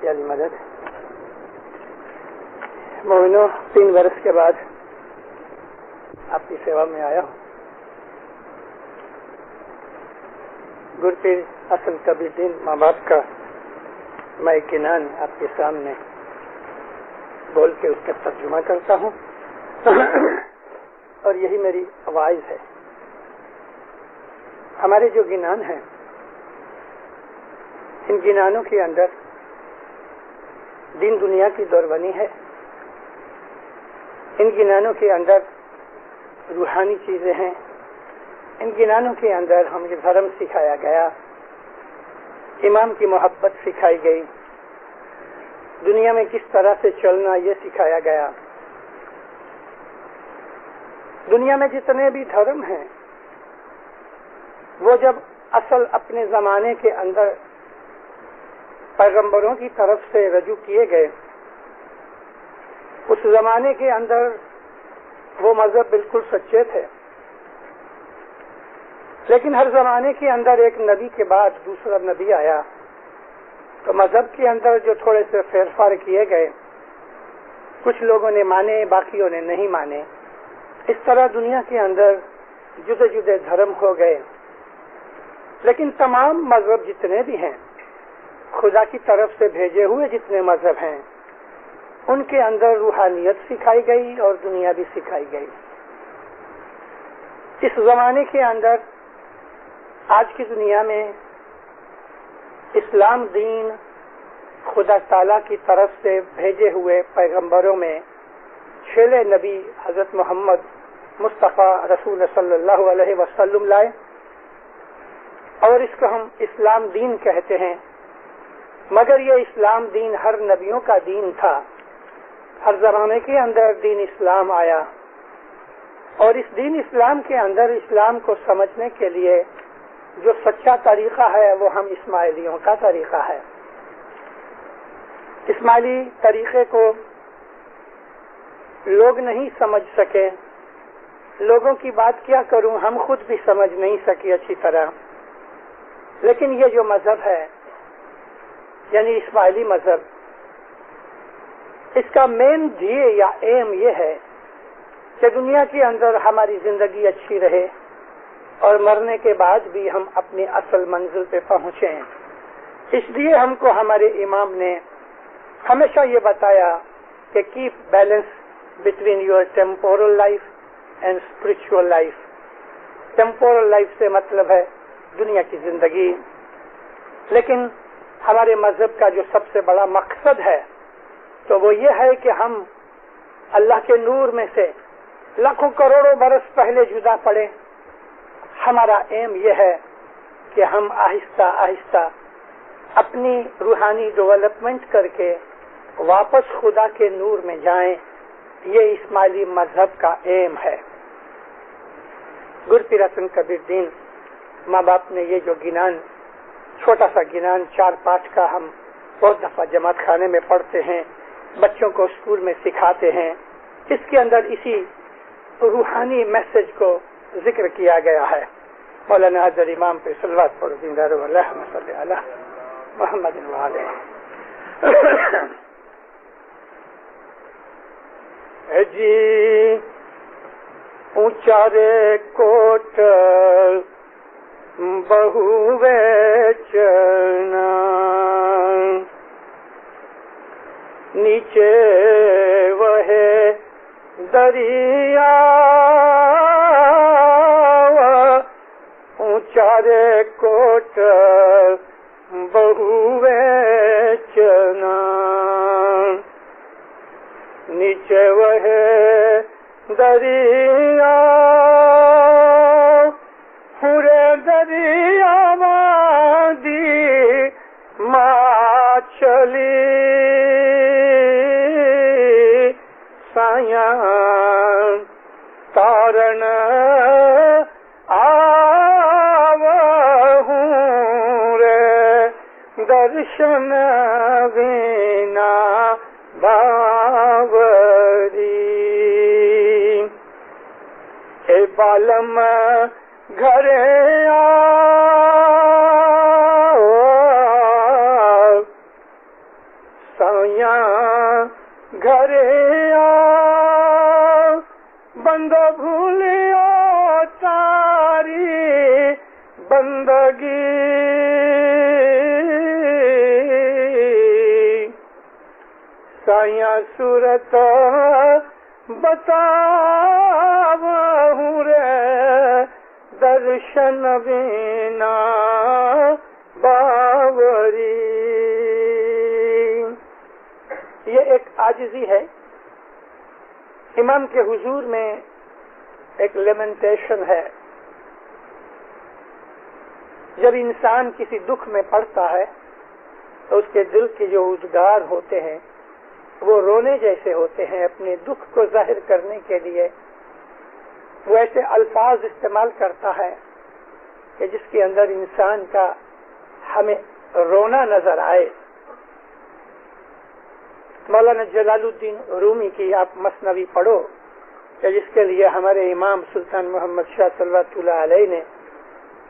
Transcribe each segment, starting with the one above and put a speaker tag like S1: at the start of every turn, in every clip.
S1: کی علی مدد. مومنو، 3 برس کے بعد آپ کی سیوا میں آیا ہوں. گرپیر حسن کبیر الدین ماں باپ کا میں کنان آپ کے سامنے بول کے اس کا ترجمہ کرتا ہوں اور یہی میری آواز ہے. ہمارے جو گنان ہیں، ان گنانوں کے اندر دین دنیا کی دوربنی ہے. ان گنانوں کے اندر روحانی چیزیں ہیں. ان گنانوں کے اندر ہمیں دھرم سکھایا گیا، امام کی محبت سکھائی گئی، دنیا میں کس طرح سے چلنا یہ سکھایا گیا. دنیا میں جتنے بھی دھرم ہیں وہ جب اصل اپنے زمانے کے اندر پیغمبروں کی طرف سے رجوع کیے گئے، اس زمانے کے اندر وہ مذہب بالکل سچے تھے. لیکن ہر زمانے کے اندر ایک نبی کے بعد دوسرا نبی آیا تو مذہب کے اندر جو تھوڑے سے پھیر پھار کیے گئے، کچھ لوگوں نے مانے، باقیوں نے نہیں مانے. اس طرح دنیا کے اندر جدے جدے دھرم ہو گئے. لیکن تمام مذہب جتنے بھی ہیں، خدا کی طرف سے بھیجے ہوئے جتنے مذہب ہیں، ان کے اندر روحانیت سکھائی گئی اور دنیا بھی سکھائی گئی. اس زمانے کے اندر آج کی دنیا میں اسلام دین خدا تعالی کی طرف سے بھیجے ہوئے پیغمبروں میں چھیلے نبی حضرت محمد مصطفیٰ رسول صلی اللہ علیہ وسلم لائے، اور اس کو ہم اسلام دین کہتے ہیں. مگر یہ اسلام دین ہر نبیوں کا دین تھا. ہر زمانے کے اندر دین اسلام آیا، اور اس دین اسلام کے اندر اسلام کو سمجھنے کے لیے جو سچا طریقہ ہے وہ ہم اسماعیلیوں کا طریقہ ہے. اسماعیلی طریقے کو لوگ نہیں سمجھ سکے. لوگوں کی بات کیا کروں، ہم خود بھی سمجھ نہیں سکے اچھی طرح. لیکن یہ جو مذہب ہے یعنی اسماعیلی مذہب، اس کا مین دھیے یا ایم یہ ہے کہ دنیا کے اندر ہماری زندگی اچھی رہے اور مرنے کے بعد بھی ہم اپنی اصل منزل پہ پہنچیں. اس لیے ہم کو ہمارے امام نے ہمیشہ یہ بتایا کہ keep balance between your temporal life and spiritual life. Temporal life سے مطلب ہے دنیا کی زندگی، لیکن ہمارے مذہب کا جو سب سے بڑا مقصد ہے تو وہ یہ ہے کہ ہم اللہ کے نور میں سے لاکھوں کروڑوں برس پہلے جدا پڑے. ہمارا ایم یہ ہے کہ ہم آہستہ آہستہ اپنی روحانی ڈیولپمنٹ کر کے واپس خدا کے نور میں جائیں. یہ اسماعیلی مذہب کا ایم ہے. گرپیر حسن کبیر الدین ماں باپ نے یہ جو گنان، چھوٹا سا گنان 4 پاٹ کا ہم بہت دفعہ جماعت خانے میں پڑھتے ہیں، بچوں کو اسکول میں سکھاتے ہیں. اس کے اندر اسی روحانی میسج کو ذکر کیا گیا ہے. مولانا حضرت امام پہ صلوات پڑھو. زندہ رہو. اللہم صلی علی محمد وعلیہ. جی اونچا رے کوٹ بہو چنا، نیچے وہ دریا اونچا رے کوٹ بہو چنا، نیچے وہ دریا پورے دریا مادی ماچلی سایاں تارن آوہوں رے درشن وینا باوری. اے بالم گھرے साया घरे आ बंद भूलियो तारी बंदगी साया सूरत बतावहूँ रे दर्शन बिना बावरी। ये एक आजिज़ी है। इमाम के हुजूर में एक लेमेंटेशन है। जब इंसान किसी दुख में पड़ता है तो उसके दिल के जो उद्गार होते हैं वो रोने जैसे होते हैं। अपने दुख को जाहिर करने के लिए वो ऐसे अल्फाज इस्तेमाल करता है कि जिसके अंदर इंसान का हमें रोना नजर आए। मौलाना जलालुद्दीन रूमी की आप मसनवी पढ़ो कि जिसके लिए हमारे इमाम सुल्तान मोहम्मद शाह सल्लल्लाहु अलैहि ने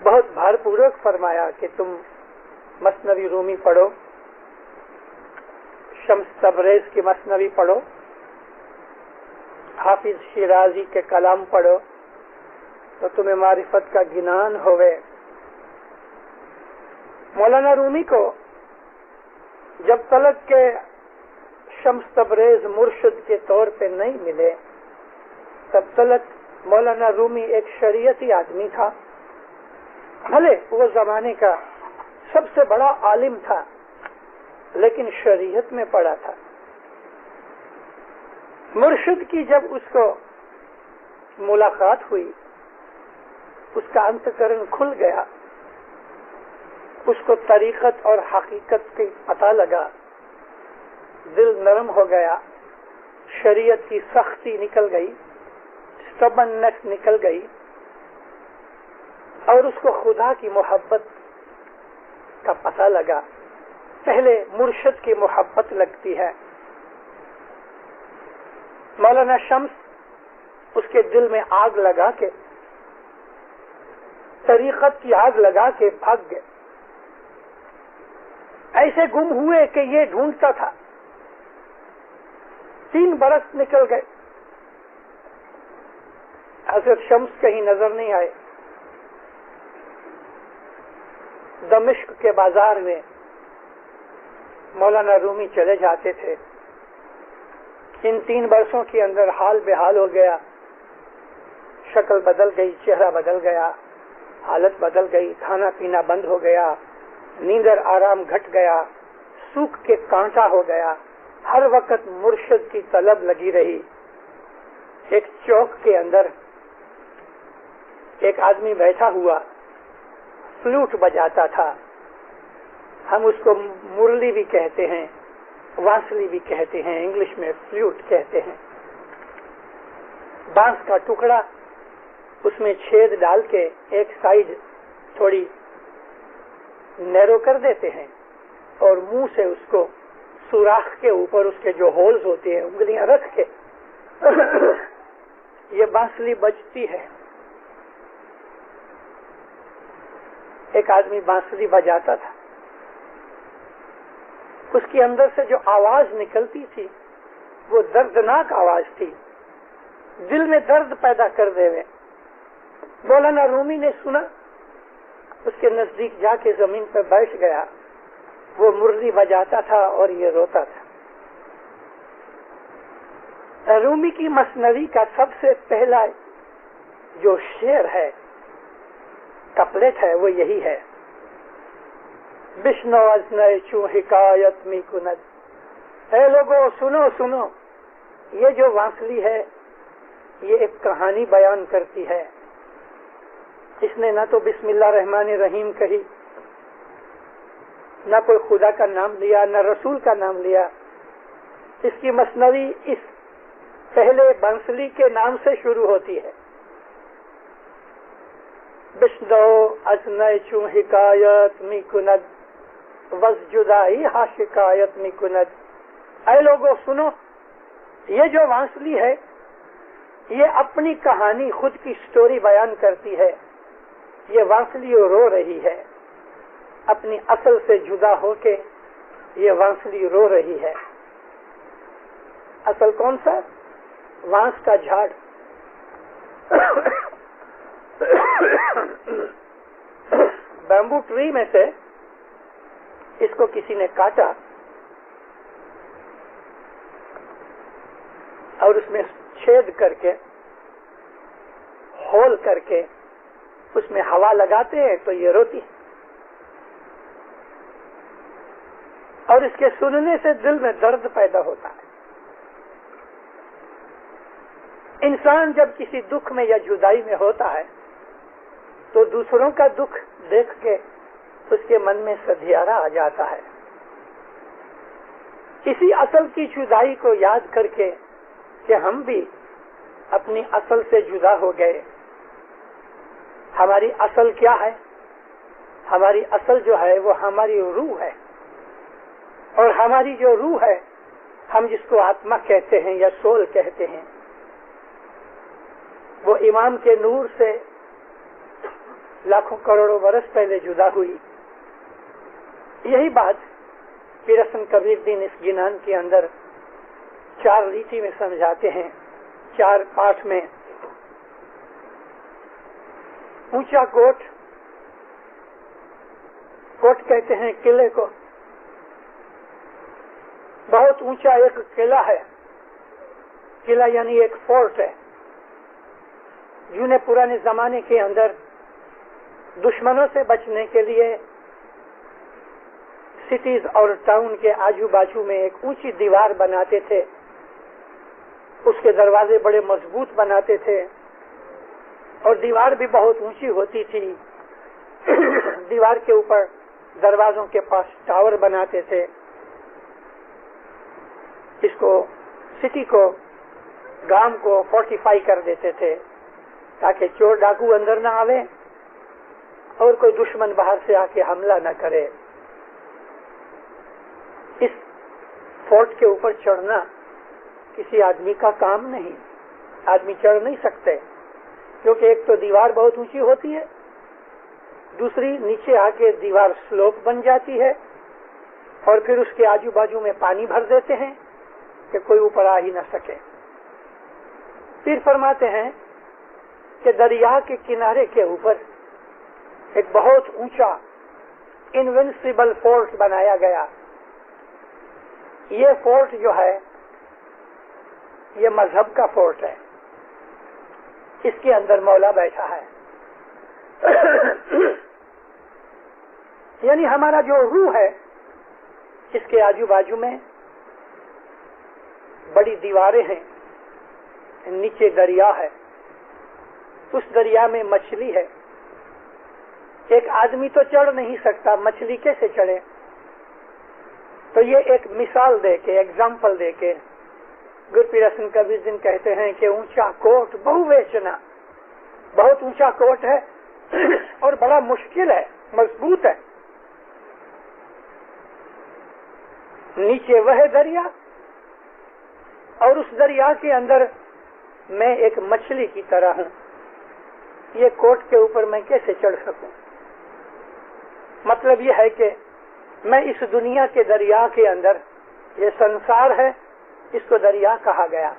S1: बहुत भारपूर्वक फरमाया कि तुम मसनवी रूमी पढ़ो, शम्स तबरेज की मसनवी पढ़ो, हाफिज शिराजी के कलाम पढ़ो तो तुम्हें मारिफत का गिनान होवे। मौलाना रूमी को जब तलक के शम्स तबरेज मुर्शिद के तौर पे नहीं मिले तब तलक मौलाना रूमी एक शरीयती आदमी था। भले वो जमाने का सबसे बड़ा आलिम था लेकिन शरीयत में पढ़ा था। मुर्शिद की जब उसको मुलाकात हुई उसका अंतकरण खुल गया, उसको तरीकत और हकीकत की पता लगा, दिल नरम हो गया, शरीयत की सख्ती निकल गई, स्टबननेस निकल गई और उसको खुदा की मोहब्बत का पता लगा। पहले मुर्शिद की मोहब्बत लगती है। मौलाना शम्स उसके दिल में आग लगा के, तरीकत की आग लगा के भाग गए। ऐसे गुम हुए कि ये ढूंढता था। 3 बरस निकल गए, हजरत शम्स कहीं नजर नहीं आए। दमिश्क के बाजार में मौलाना रूमी चले जाते थे। इन 3 बरसों के अंदर हाल बेहाल हो गया, शक्ल बदल गई, चेहरा बदल गया, हालत बदल गई, खाना पीना बंद हो गया, नींदर आराम घट गया, सूख के कांटा हो गया। हर वक्त मुर्शिद की तलब लगी रही। एक चौक के अंदर एक आदमी बैठा हुआ फ्लूट बजाता था। हम उसको मुरली भी कहते हैं, वांसली भी कहते हैं, इंग्लिश में फ्लूट कहते हैं। बांस का टुकड़ा, उसमें छेद डाल के एक साइड थोड़ी नैरो कर देते हैं और मुंह से उसको सुराख के ऊपर उसके जो होल्स होते हैं उंगलियां रख के ये बांसुरी बजती है। एक आदमी बांसुरी बजाता था, उसके अंदर से जो आवाज निकलती थी वो दर्दनाक आवाज थी, दिल में दर्द पैदा कर देवे। मौलाना रूमी ने सुना, उसके नजदीक जाके जमीन पर बैठ गया। वो मुरली बजाता था और ये रोता था। रूमी की मसनवी का सबसे पहला जो शेर है, कपलेट है, वो यही है, बिश्नो अज़नय चू हिकायत मी कुनद। ऐ लोगो सुनो सुनो, ये जो वांसली है ये एक कहानी बयान करती है। इसने न तो बिस्मिल्लाह रहमान रहीम कही, न कोई खुदा का नाम लिया, न रसूल का नाम लिया। इसकी मसनवी इस पहले बांसुरी के नाम से शुरू होती है। बिश्नो अज़नय चू हिकायत मी कुनद वज़जुदाई हा शिकायत मी कुनद। ऐ लोगों सुनो, ये जो वांसली है ये अपनी कहानी, खुद की स्टोरी बयान करती है। ये वांसली रो रही है, अपनी असल से जुदा होके ये वांसली रो रही है। असल कौन सा? वांस का झाड़। बैम्बू ट्री में से इसको किसी ने काटा और उसमें छेद करके, होल करके उसमें हवा लगाते हैं तो ये रोती है। और इसके सुनने से दिल में दर्द पैदा होता है। इंसान जब किसी दुख में या जुदाई में होता है तो दूसरों का दुख देख के उसके मन में सधियारा आ जाता है। इसी असल की जुदाई को याद करके कि हम भी अपनी असल से जुदा हो गए। हमारी असल क्या है? हमारी असल जो है वो हमारी रूह है, और हमारी जो रूह है, हम जिसको आत्मा कहते हैं या सोल कहते हैं, वो इमाम के नूर से लाखों करोड़ों बरस पहले जुदा हुई। यही बात पीर हसन कबीर दीन इस गिनान के अंदर 4 रीति में समझाते हैं, 4 पाठ में। ऊंचा कोट, कोट कहते हैं किले को। बहुत ऊंचा एक किला है। किला यानी एक फोर्ट है। जिन्हें पुराने जमाने के अंदर दुश्मनों से बचने के लिए सिटीज और टाउन के आजू बाजू में एक ऊंची दीवार बनाते थे। उसके दरवाजे बड़े मजबूत बनाते थे और दीवार भी बहुत ऊंची होती थी। दीवार के ऊपर दरवाजों के पास टावर बनाते थे। इसको, सिटी को, गांव को फोर्टिफाई कर देते थे ताकि चोर डाकू अंदर न आवे और कोई दुश्मन बाहर से आके हमला न करे। इस फोर्ट के ऊपर चढ़ना किसी आदमी का काम नहीं। आदमी चढ़ नहीं सकते, क्योंकि एक तो दीवार बहुत ऊंची होती है, दूसरी नीचे आके दीवार स्लोप बन जाती है, और फिर उसके आजू बाजू में पानी भर देते हैं कि कोई ऊपर आ ही न सके। फिर फरमाते हैं कि दरिया के किनारे के ऊपर एक बहुत ऊंचा इनविंसिबल फोर्ट बनाया गया। ये फोर्ट जो है ये मजहब का फोर्ट है। इसके अंदर मौला बैठा है। यानी हमारा जो रूह है, इसके आजू बाजू में बड़ी दीवारें हैं, नीचे दरिया है, उस दरिया में मछली है। एक आदमी तो चढ़ नहीं सकता, मछली कैसे चढ़े? तो ये एक मिसाल देके, एग्जाम्पल देके गुरु पीर हसन कबीर दिन कहते हैं कि ऊंचा कोट बहुवेचना, बहुत ऊंचा कोट है और बड़ा मुश्किल है, मजबूत है। नीचे वह दरिया और उस दरिया के अंदर मैं एक मछली की तरह हूं। ये कोट के ऊपर मैं कैसे चढ़ सकूं? मतलब यह है कि मैं इस दुनिया के दरिया के अंदर, ये संसार है, इसको दरिया कहा गया।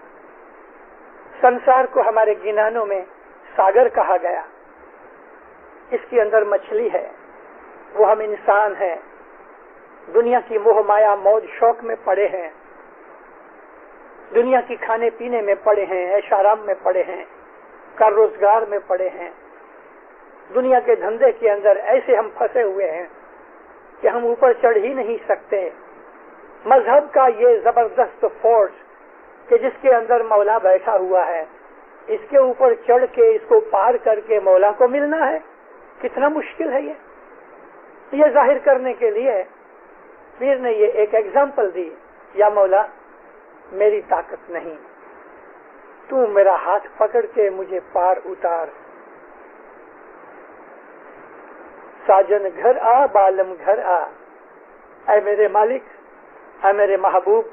S1: संसार को हमारे गिनानों में सागर कहा गया। इसके अंदर मछली है, वो हम इंसान हैं। दुनिया की मोह माया मौज शौक में पड़े हैं, दुनिया की खाने पीने में पड़े हैं, ऐश आराम में पड़े हैं, कर रोजगार में पड़े हैं। दुनिया के धंधे के अंदर ऐसे हम फंसे हुए हैं कि हम ऊपर चढ़ ही नहीं सकते। मजहब का ये जबरदस्त फोर्स कि जिसके अंदर मौला बैठा हुआ है, इसके ऊपर चढ़ के, इसको पार करके मौला को मिलना है, कितना मुश्किल है। ये जाहिर करने के लिए पीर ने ये एक एग्जाम्पल दी, या मौला मेरी ताकत नहीं, तू मेरा हाथ पकड़ के मुझे पार उतार। साजन घर आ, बालम घर आ, ऐ मेरे मालिक, ऐ मेरे महबूब,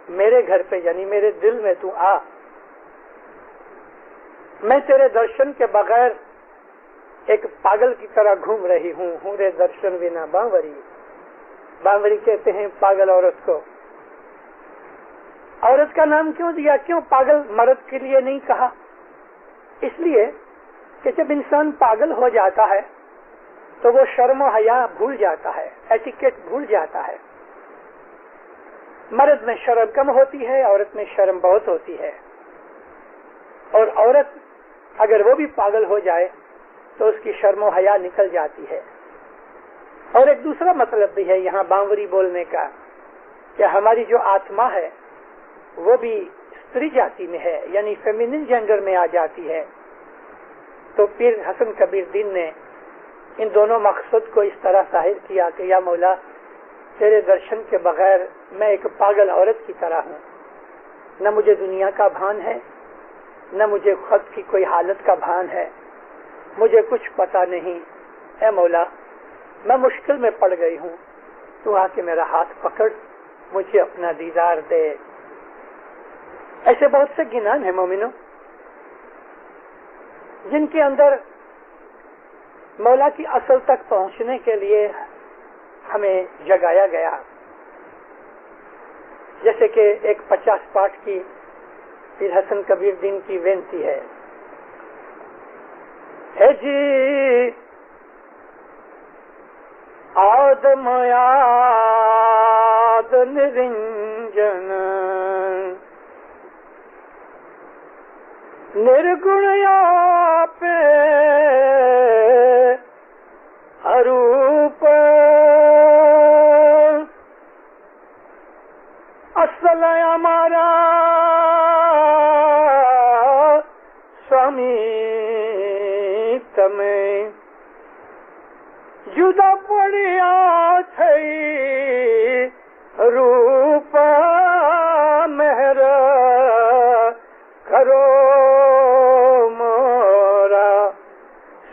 S1: मेरे घर पे यानी मेरे दिल में तू आ। मैं तेरे दर्शन के बगैर एक पागल की तरह घूम रही हूँ रे दर्शन बिना बावरी। बावरी कहते हैं पागल औरत को। औरत का नाम क्यों दिया? क्यों पागल मर्द के लिए नहीं कहा? इसलिए कि जब इंसान पागल हो जाता है तो वो शर्म और हया भूल जाता है, एटिकेट भूल जाता है। मर्द में शर्म कम होती है, औरत में शर्म बहुत होती है। और औरत अगर वो भी पागल हो जाए तो उसकी शर्म और हया निकल जाती है। और एक दूसरा मतलब भी है यहाँ बावरी बोलने का कि हमारी जो आत्मा है वो भी स्त्री जाति में है, यानी फेमिनिन जेंडर में आ जाती है। तो पीर हसन कबीर दीन ने इन दोनों मकसद को इस तरह जाहिर किया कि या मौला, तेरे दर्शन के बगैर मैं एक पागल औरत की तरह हूँ। न मुझे दुनिया का भान है, न मुझे खुद की कोई हालत का भान है, मुझे कुछ पता नहीं। ऐ मौला, मैं मुश्किल में पड़ गई हूँ, तू आके मेरा हाथ पकड़, मुझे अपना दीदार दे। ऐसे बहुत से गिनान है मोमिनो जिनके अंदर मौला की असल तक पहुंचने के लिए हमें जगाया गया। जैसे कि एक 50 पाठ की पीर हसन कबीर दीन की बेनती है जी, आदम याद निरंजन निर्गुण पे अरूप असल हमारा स्वामी तमें जुदा पड़िया थई रूप मेहर करो मोरा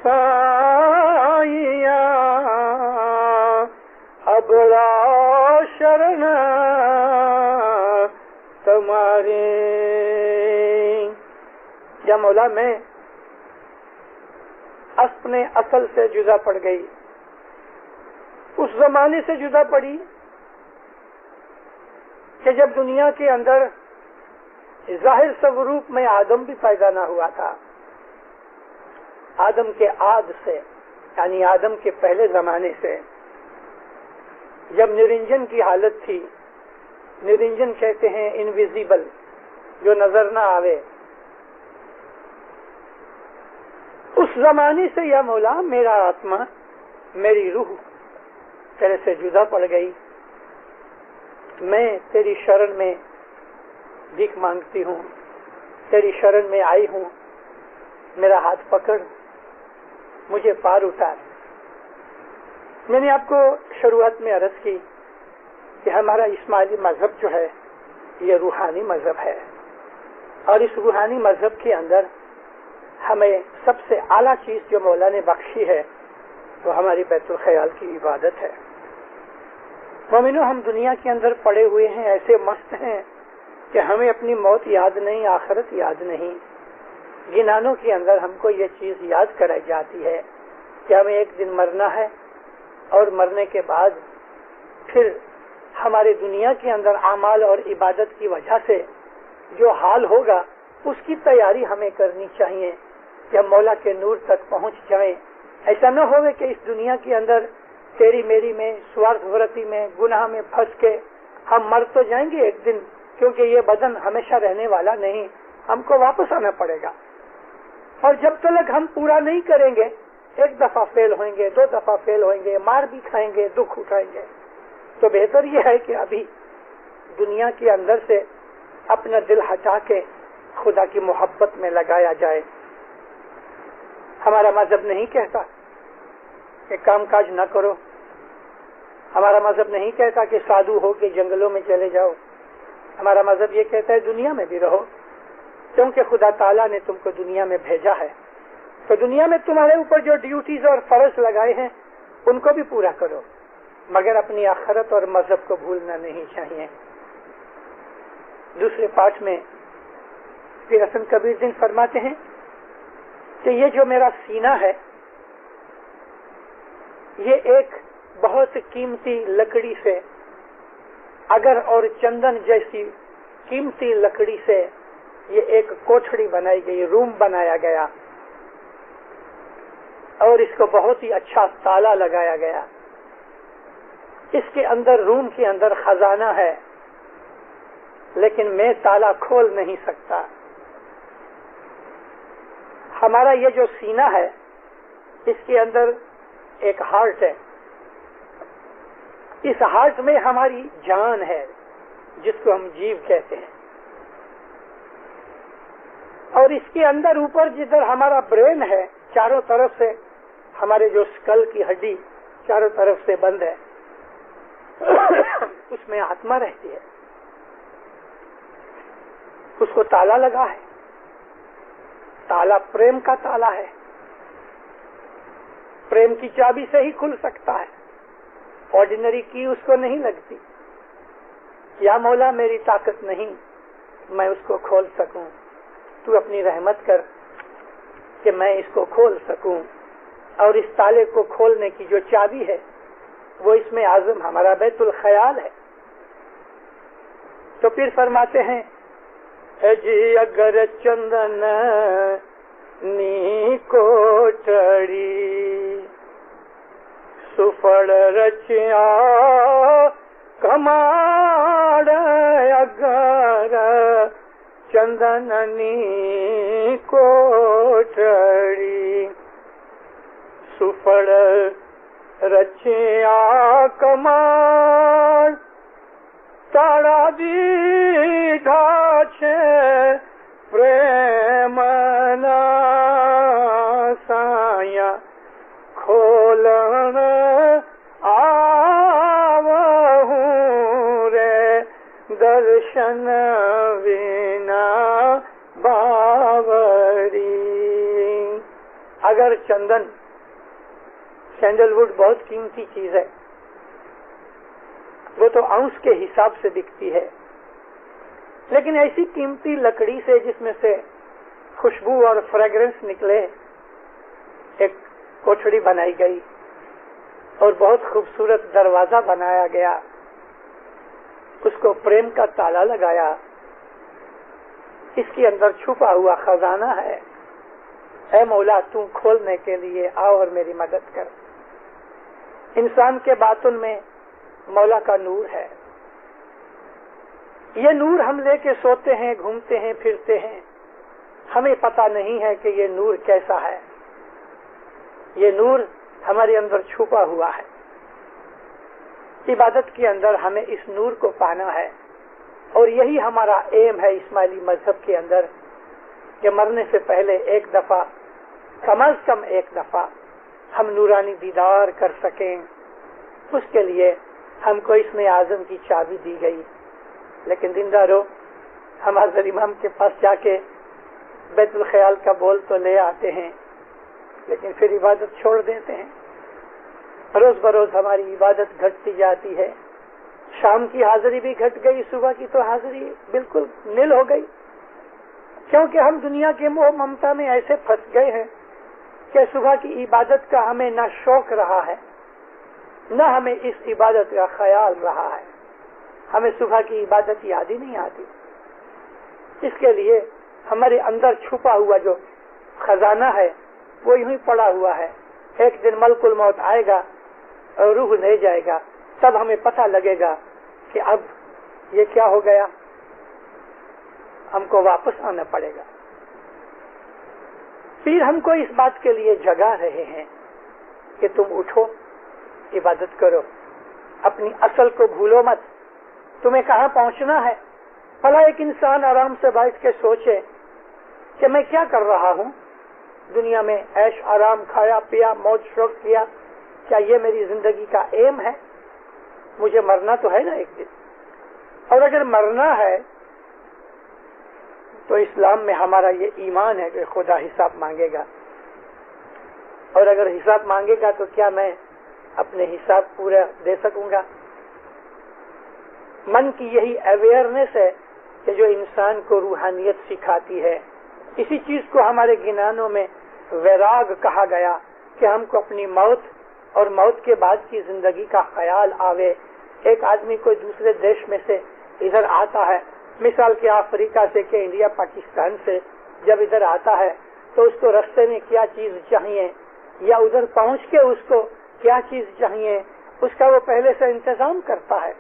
S1: साइया अबड़ा शरण तुम्हारी। या मौला, मैं अपने असल से जुदा पड़ गई, उस जमाने से जुदा पड़ी कि जब दुनिया के अंदर जाहिर स्वरूप में आदम भी पैदा ना हुआ था। आदम के आद से, यानी आदम के पहले जमाने से, जब निरंजन की हालत थी, निरंजन कहते हैं इनविजिबल, जो नजर ना आवे, उस जमाने से या मौला मेरा आत्मा, मेरी रूह तेरे से जुदा पड़ गई। मैं तेरी शरण में भीख मांगती हूँ, तेरी शरण में आई हूँ, मेरा हाथ पकड़, मुझे पार उतार। मैंने आपको शुरुआत में अर्ज की कि हमारा इस्माइली मजहब जो है ये रूहानी मजहब है, और इस रूहानी मजहब के अंदर हमें सबसे आला चीज जो मौला ने बख्शी है वो हमारी बैतुल ख्याल की इबादत है। मोमिनो, हम दुनिया के अंदर पड़े हुए हैं, ऐसे मस्त हैं कि हमें अपनी मौत याद नहीं, आखिरत याद नहीं। गिनानों के अंदर हमको ये चीज याद कराई जाती है कि हमें एक दिन मरना है, और मरने के बाद फिर हमारे दुनिया के अंदर आमाल और इबादत की वजह से जो हाल होगा उसकी तैयारी हमें करनी चाहिए कि हम मौला के नूर तक पहुंच जाएं। ऐसा न होवे कि इस दुनिया के अंदर तेरी मेरी में, स्वार्थवृत्ति में, गुनाह में फंस के हम मर तो जाएंगे एक दिन, क्योंकि ये बदन हमेशा रहने वाला नहीं, हमको वापस आना पड़ेगा। और जब तक हम पूरा नहीं करेंगे, एक दफा फेल होंगे, 2 दफा फेल होंगे, मार भी खाएंगे, दुख उठाएंगे। तो बेहतर यह है कि अभी दुनिया के अंदर से अपना दिल हटा के खुदा की मोहब्बत में लगाया जाए। हमारा मजहब नहीं कहता कि काम काज न करो, हमारा मजहब नहीं कहता कि साधु हो के जंगलों में चले जाओ। हमारा मजहब ये कहता है दुनिया में भी रहो, क्योंकि खुदा ताला ने तुमको दुनिया में भेजा है। तो दुनिया में तुम्हारे ऊपर जो ड्यूटीज और फर्ज लगाए हैं उनको भी पूरा करो, मगर अपनी आखिरत और मजहब को भूलना नहीं चाहिए। दूसरे पाठ में पीर हसन कबीर दीन फरमाते हैं कि ये जो मेरा सीना है ये एक بہت قیمتی لکڑی سے، اگر اور چندن جیسی قیمتی لکڑی سے یہ ایک کوٹھڑی بنائی گئی، روم بنایا گیا، اور اس کو بہت ہی اچھا تالا لگایا گیا. اس کے اندر، روم کے اندر خزانہ ہے، لیکن میں تالا کھول نہیں سکتا. ہمارا یہ جو سینہ ہے، اس کے اندر ایک ہارٹ ہے. اس ہارٹ میں ہماری جان ہے، جس کو ہم جیو کہتے ہیں. اور اس کے اندر اوپر جدھر ہمارا برین ہے، چاروں طرف سے ہمارے جو اسکل کی ہڈی چاروں طرف سے بند ہے، اس میں آتما رہتی ہے. اس کو تالا لگا ہے. تالا پریم کا تالا ہے. پریم کی چابی سے ہی کھل سکتا ہے، آرڈینری کی اس کو نہیں لگتی. یا مولا میری طاقت نہیں میں اس کو کھول سکوں، تو اپنی رحمت کر کہ میں اس کو کھول سکوں. اور اس تالے کو کھولنے کی جو چابی ہے وہ اس میں اعظم ہمارا بیت الخیال ہے. تو پھر فرماتے ہیں جی اگر چندن نی کوٹڑی سفڑ رچیا کماڑ اگر چندن نی کوٹڑی سفڑ رچیا کماڑ تاڑا دی ڈھاچے پریمنا سایا کھولن آوہوں رے درشن وینا باوری. اگر چندن، سینڈل ووڈ بہت قیمتی چیز ہے، وہ تو اونس کے حساب سے بکتی ہے، لیکن ایسی قیمتی لکڑی سے جس میں سے خوشبو اور فریگرنس نکلے، ایک کوٹھڑی بنائی گئی اور بہت خوبصورت دروازہ بنایا گیا. اس کو پریم کا تالا لگایا. اس کے اندر چھپا ہوا خزانہ ہے. اے مولا تو کھولنے کے لیے آؤ اور میری مدد کر. انسان کے باطن میں مولا کا نور ہے. یہ نور ہم لے کے سوتے ہیں، گھومتے ہیں، پھرتے ہیں، ہمیں پتہ نہیں ہے کہ یہ نور کیسا ہے. یہ نور ہمارے اندر چھپا ہوا ہے. عبادت کے اندر ہمیں اس نور کو پانا ہے، اور یہی ہمارا ایم ہے اسماعیلی مذہب کے اندر کہ مرنے سے پہلے ایک دفعہ، کم از کم ایک دفعہ ہم نورانی دیدار کر سکیں. اس کے لیے ہم کو اس میں اعظم کی چابی دی گئی. لیکن دن دارو ہم حضرت امام کے پاس جا کے بیت الخیال کا بول تو لے آتے ہیں، لیکن پھر عبادت چھوڑ دیتے ہیں. روز بروز ہماری عبادت گھٹتی جاتی ہے. شام کی حاضری بھی گھٹ گئی، صبح کی تو حاضری بالکل نل ہو گئی، کیونکہ ہم دنیا کے موہ ممتا میں ایسے پھنس گئے ہیں کہ صبح کی عبادت کا ہمیں نہ شوق رہا ہے، نہ ہمیں اس عبادت کا خیال رہا ہے. ہمیں صبح کی عبادت یاد ہی نہیں آتی. اس کے لیے ہمارے اندر چھپا ہوا جو خزانہ ہے وہ یوں ہی پڑا ہوا ہے. ایک دن ملک الموت آئے گا اور روح لے جائے گا، تب ہمیں پتہ لگے گا کہ اب یہ کیا ہو گیا، ہم کو واپس آنا پڑے گا. پھر ہم کو اس بات کے لیے جگا رہے ہیں کہ تم اٹھو، عبادت کرو، اپنی اصل کو بھولو مت. تمہیں کہاں پہنچنا ہے؟ بھلا ایک انسان آرام سے بیٹھ کے سوچے کہ میں کیا کر رہا ہوں دنیا میں. عیش آرام، کھایا پیا، موج شوق کیا، کیا یہ میری زندگی کا ایم ہے؟ مجھے مرنا تو ہے نا ایک دن. اور اگر مرنا ہے تو اسلام میں ہمارا یہ ایمان ہے کہ خدا حساب مانگے گا. اور اگر حساب مانگے گا تو کیا میں اپنے حساب پورا دے سکوں گا؟ من کی یہی اویئرنیس ہے کہ جو انسان کو روحانیت سکھاتی ہے. اسی چیز کو ہمارے گنانوں میں ویراگ کہا گیا کہ ہم کو اپنی موت اور موت کے بعد کی زندگی کا خیال آوے. ایک آدمی کوئی دوسرے دیش میں سے ادھر آتا ہے، مثال کے افریقہ سے کہ انڈیا پاکستان سے جب ادھر آتا ہے تو اس کو رستے میں کیا چیز چاہیے یا ادھر پہنچ کے اس کو کیا چیز چاہیے، اس کا وہ پہلے سے انتظام کرتا ہے.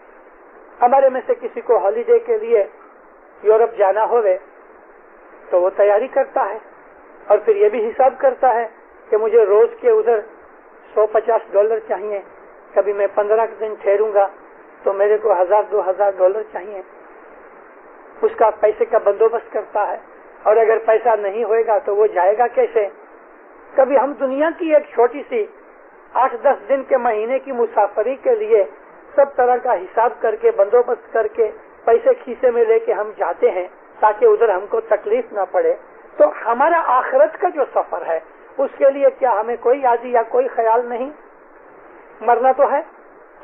S1: ہمارے میں سے کسی کو ہالیڈے کے لیے یورپ جانا ہوئے تو وہ تیاری کرتا ہے اور پھر یہ بھی حساب کرتا ہے کہ مجھے روز کے ادھر $150 چاہیے، کبھی میں 15 دن ٹھہروں گا تو میرے کو $1000-2000 چاہیے. اس کا پیسے کا بندوبست کرتا ہے، اور اگر پیسہ نہیں ہوئے گا تو وہ جائے گا کیسے. کبھی ہم دنیا کی ایک چھوٹی سی 8-10 دن کے مہینے کی مسافری کے لیے سب طرح کا حساب کر کے بندوبست کر کے پیسے کھیسے میں لے کے ہم جاتے ہیں تاکہ ادھر ہم کو تکلیف نہ پڑے. تو ہمارا آخرت کا جو سفر ہے اس کے لیے کیا ہمیں کوئی یادی یا کوئی خیال نہیں؟ مرنا تو ہے.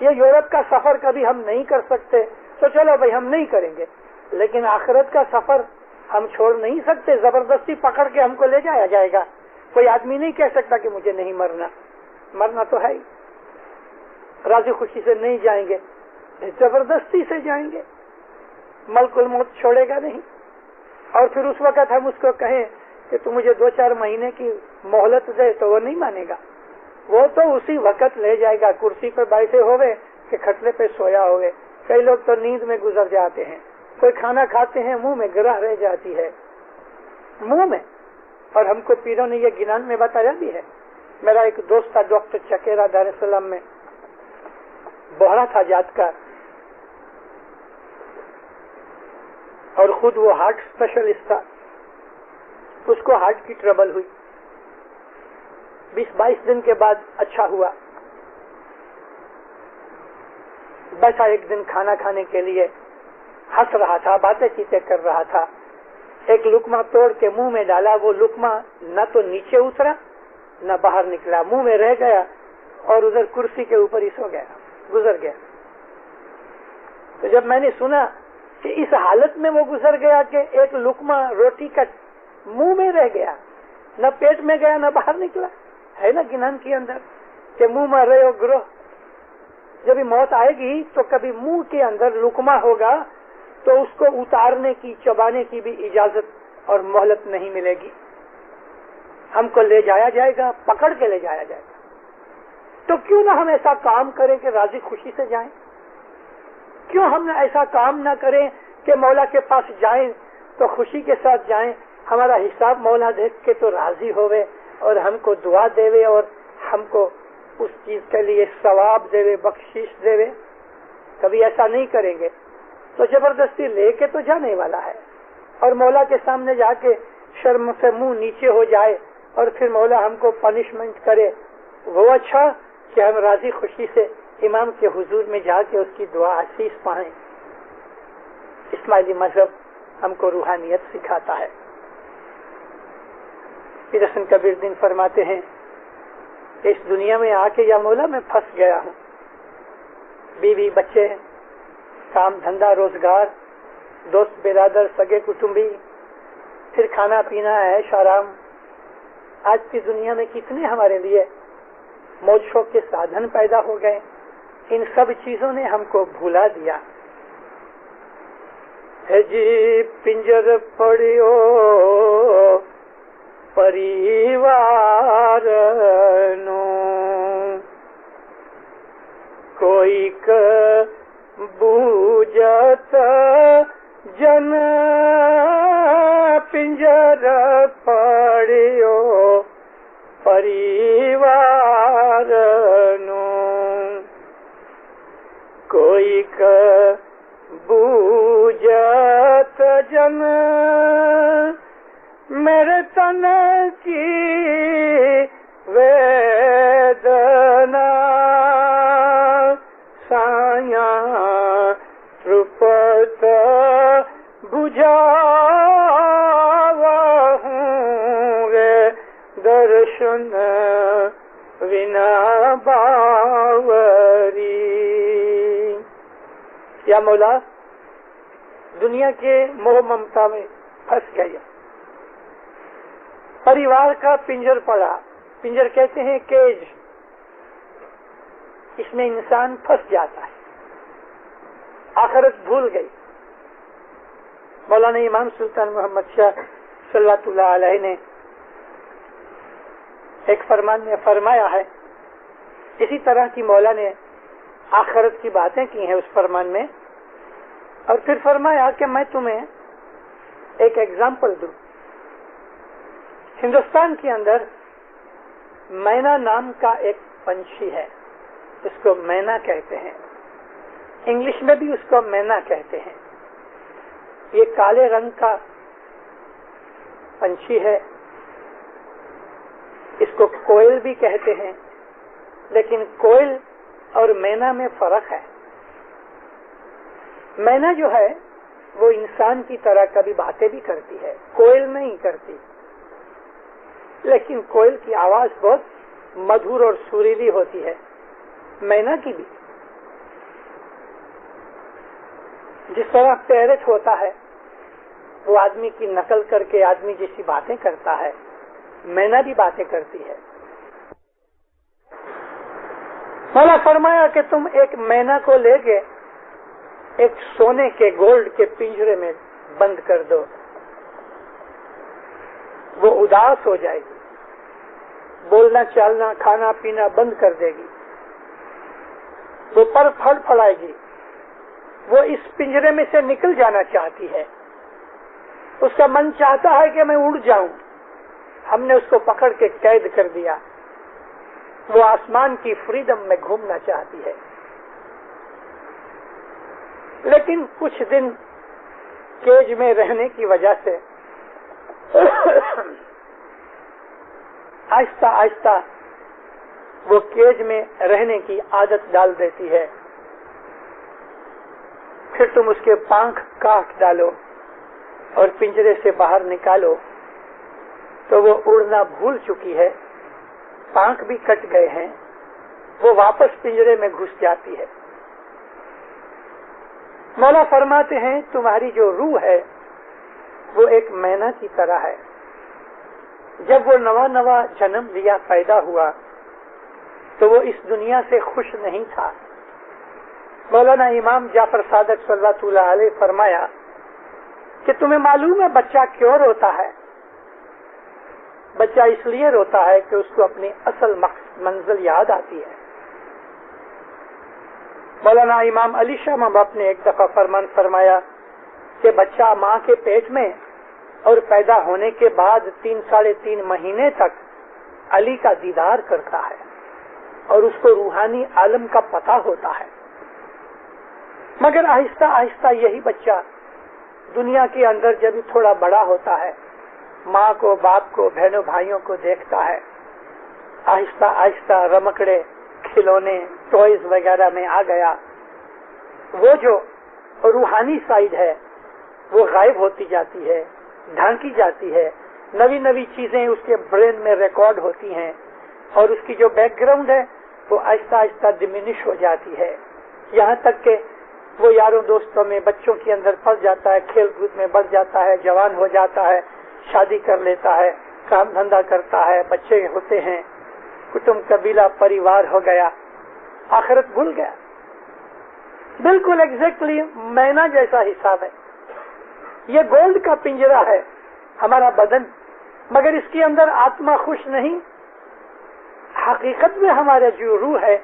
S1: یہ یورپ کا سفر کبھی ہم نہیں کر سکتے تو چلو بھائی ہم نہیں کریں گے، لیکن آخرت کا سفر ہم چھوڑ نہیں سکتے. زبردستی پکڑ کے ہم کو لے جایا جائے گا. کوئی آدمی نہیں کہہ سکتا کہ مجھے نہیں مرنا. مرنا تو ہے ہی. راضی خوشی سے نہیں جائیں گے، زبردستی سے جائیں گے. ملک الموت چھوڑے گا نہیں. اور پھر اس وقت ہم اس کو کہیں کہ تو مجھے 2-4 مہینے کی مہلت دے تو وہ نہیں مانے گا. وہ تو اسی وقت لے جائے گا. کرسی پہ بیٹھے ہوئے کہ کھٹلے پہ سویا ہوئے. کئی لوگ تو نیند میں گزر جاتے ہیں. کوئی کھانا کھاتے ہیں منہ میں گرہ رہ جاتی ہے منہ میں. اور ہم کو پیروں نے یہ گنان میں بتایا بھی ہے. میرا ایک دوست تھا ڈاکٹر چکیرا دار السلام میں، بوڑھا تھا جات کا، اور خود وہ ہارٹ اسپیشلسٹ تھا. اس کو ہارٹ کی ٹربل ہوئی. 20-22 دن کے بعد اچھا ہوا. بیٹھا ایک دن کھانا کھانے کے لیے، ہنس رہا تھا، باتیں چیتیں کر رہا تھا. ایک لقمہ توڑ کے منہ میں ڈالا. وہ لقمہ نہ تو نیچے اترا نہ باہر نکلا، منہ میں رہ گیا اور ادھر کرسی کے اوپر ہی سو گیا، گزر گیا. تو جب میں نے سنا کہ اس حالت میں وہ گزر گیا کہ ایک لقمہ روٹی کا منہ میں رہ گیا، نہ پیٹ میں گیا نہ باہر نکلا، ہے نا گنان کے اندر کہ منہ میں رہے ہو گروہ. جب موت آئے گی تو کبھی منہ کے اندر لقمہ ہوگا تو اس کو اتارنے کی، چبانے کی بھی اجازت اور مہلت نہیں ملے گی. ہم کو لے جایا جائے گا، پکڑ کے لے جایا جائے گا. تو کیوں نہ ہم ایسا کام کریں کہ راضی خوشی سے جائیں؟ کیوں ہم نہ ایسا کام نہ کریں کہ مولا کے پاس جائیں تو خوشی کے ساتھ جائیں، ہمارا حساب مولا دیکھ کے تو راضی ہوئے اور ہم کو دعا دے اور ہم کو اس چیز کے لیے ثواب دے، بخشش دے. کبھی ایسا نہیں کریں گے تو زبردستی لے کے تو جانے والا ہے. اور مولا کے سامنے جا کے شرم سے منہ نیچے ہو جائے اور پھر مولا ہم کو پنشمنٹ کرے، وہ اچھا کہ ہم راضی خوشی سے امام کے حضور میں جا کے اس کی دعا آشیش پائیں. اسماعیلی مذہب ہم کو روحانیت سکھاتا ہے. پیر حسن کبیر دین فرماتے ہیں کہ اس دنیا میں آ کے یا مولا میں پھنس گیا ہوں. بیوی بچے، کام دھندا روزگار، دوست برادر سگے کٹمبی، پھر کھانا پینا عیش آرام. آج کی دنیا میں کتنے ہمارے لیے موج شوق کے سادھن پیدا ہو گئے. ان سب چیزوں نے ہم کو بھولا دیا. ہے جی پنجر پڑیو پریوار نو، کوئی بوجت جن پنجر پڑیو پریوار نو، کوئی بوجت جن میرے تن کی ویدنا، سایاں ترپت بجھاوہوں رے درشن ونا باوری. یا مولا دنیا کے موہ ممتا میں پھنس گیا. پریوار کا پنجر پڑا. پنجر کہتے ہیں کیج. اس में इंसान फंस जाता है, आखिरत भूल गई। मौलाना इमाम सुल्तान मोहम्मद शाह सल्लल्लाहु अलैहि ने एक फरमान में फरमाया है, इसी तरह की मौला ने आखिरत की बातें की हैं उस फरमान में, और फिर फरमाया कि मैं तुम्हें एक एग्जाम्पल दूं। हिंदुस्तान के अंदर मैना नाम का एक पंछी है, उसको मैना कहते हैं, इंग्लिश में भी उसको मैना कहते हैं। ये काले रंग का पंछी है, इसको कोयल भी कहते हैं, लेकिन कोयल और मैना में फर्क है। मैना जो है वो इंसान की तरह कभी बातें भी करती है, कोयल नहीं करती, लेकिन कोयल की आवाज बहुत मधुर और सुरीली होती है, मैना की भी। जिस तरह पैरट होता है वो आदमी की नकल करके आदमी जैसी बातें करता है, मैना भी बातें करती है। मौला फरमाया कि तुम एक मैना को लेके एक सोने के गोल्ड के पिंजरे में बंद कर दो, वो उदास हो जाएगी, बोलना चालना खाना पीना बंद कर देगी, वो पर फड़फड़ाएगी, वो इस पिंजरे में से निकल जाना चाहती है, उसका मन चाहता है कि मैं उड़ जाऊं। हमने उसको पकड़ के कैद कर दिया, वो आसमान की फ्रीडम में घूमना चाहती है। लेकिन कुछ दिन केज में रहने की वजह से आहिस्ता आहिस्ता वो केज में रहने की आदत डाल देती है। फिर तुम उसके पंख काट डालो और पिंजरे से बाहर निकालो तो वो उड़ना भूल चुकी है, पंख भी कट गए हैं, वो वापस पिंजरे में घुस जाती है। मौला फरमाते हैं तुम्हारी जो रूह है वो एक मैना की तरह है। जब वो नवा नवा जन्म लिया, पैदा हुआ, तो वो इस दुनिया से खुश नहीं था। मौलाना इमाम जाफर सादक सल्लल्लाहु अलैहि फरमाया कि तुम्हें मालूम है बच्चा क्यों रोता है? बच्चा इसलिए रोता है कि उसको अपनी असल मंजिल याद आती है। मौलाना इमाम अली शाह महबूब ने एक दफा फरमान फरमाया कि बच्चा माँ के पेट में और पैदा होने के बाद 3-3.5 महीने तक अली का दीदार करता है और उसको रूहानी आलम का पता होता है। मगर आहिस्ता आहिस्ता यही बच्चा दुनिया के अंदर जब थोड़ा बड़ा होता है, माँ को, बाप को, बहनों भाइयों को देखता है, आहिस्ता आहिस्ता रमकड़े, खिलौने, टॉयज वगैरह में आ गया, वो जो रूहानी साइड है वो गायब होती जाती है, ढांकी जाती है। नवी नवी चीजें उसके ब्रेन में रिकॉर्ड होती हैं और उसकी जो बैकग्राउंड है वो आहिस्ता आहिस्ता डिमिनिश हो जाती है, यहाँ तक के वो यारों दोस्तों में, बच्चों के अंदर फंस जाता है, खेल कूद में बढ़ जाता है, जवान हो जाता है, शादी कर लेता है, काम धंधा करता है, बच्चे होते हैं, कुटुंब कबीला परिवार हो गया, आखिरत भूल गया। बिल्कुल एग्जैक्टली मैना जैसा हिसाब है। ये गोल्ड का पिंजरा है हमारा बदन, मगर इसके अंदर आत्मा खुश नहीं। हकीकत में हमारा जो रूह है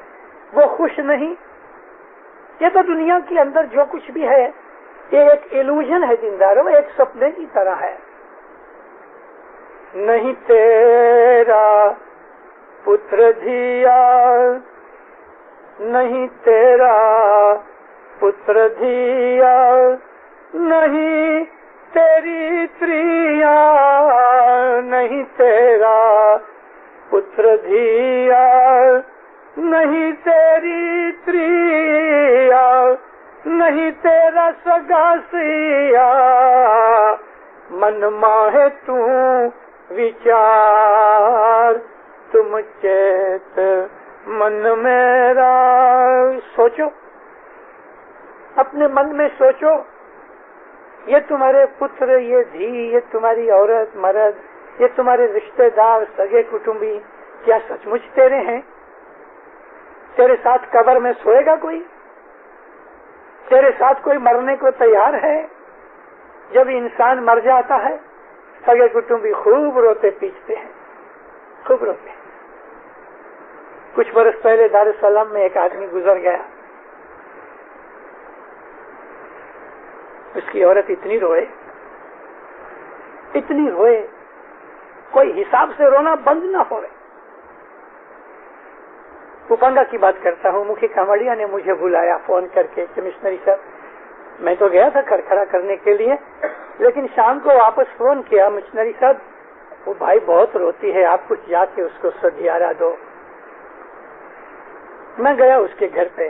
S1: वो खुश नहीं। ये तो दुनिया के अंदर जो कुछ भी है ये एक इल्यूजन है जिंदारों, एक सपने की तरह है। नहीं तेरा पुत्र धिया, नहीं तेरा पुत्र धिया, नहीं तेरी त्रिया, नहीं तेरा पुत्र धिया, नहीं तेरी त्रिया, नहीं तेरा सगासिया, मन माहे तू विचार, तुम चेत मन मेरा। सोचो, अपने मन में सोचो, ये तुम्हारे पुत्र, ये धी, ये तुम्हारी औरत मर्द, ये तुम्हारे रिश्तेदार सगे कुटुंबी क्या सचमुच तेरे हैं? تیرے ساتھ قبر میں سوئے گا کوئی؟ تیرے ساتھ کوئی مرنے کو تیار ہے؟ جب انسان مر جاتا ہے سگے کٹمبی خوب روتے پیچھتے ہیں، خوب روتے ہیں۔ کچھ برس پہلے دار السلام میں ایک آدمی گزر گیا، اس کی عورت اتنی روئے، اتنی روئے، کوئی حساب سے رونا بند نہ ہو رہے۔ پوپنگا کی بات کرتا ہوں، مکھی کامڑیا نے مجھے بلایا فون کر کے کہ مشنری صاحب، میں تو گیا تھا کھڑکھڑا کرنے کے لیے، لیکن شام کو واپس فون کیا، مشنری صاحب وہ بھائی بہت روتی ہے، آپ کچھ جا کے اس کو سدھیارا دو۔ میں گیا اس کے گھر پہ،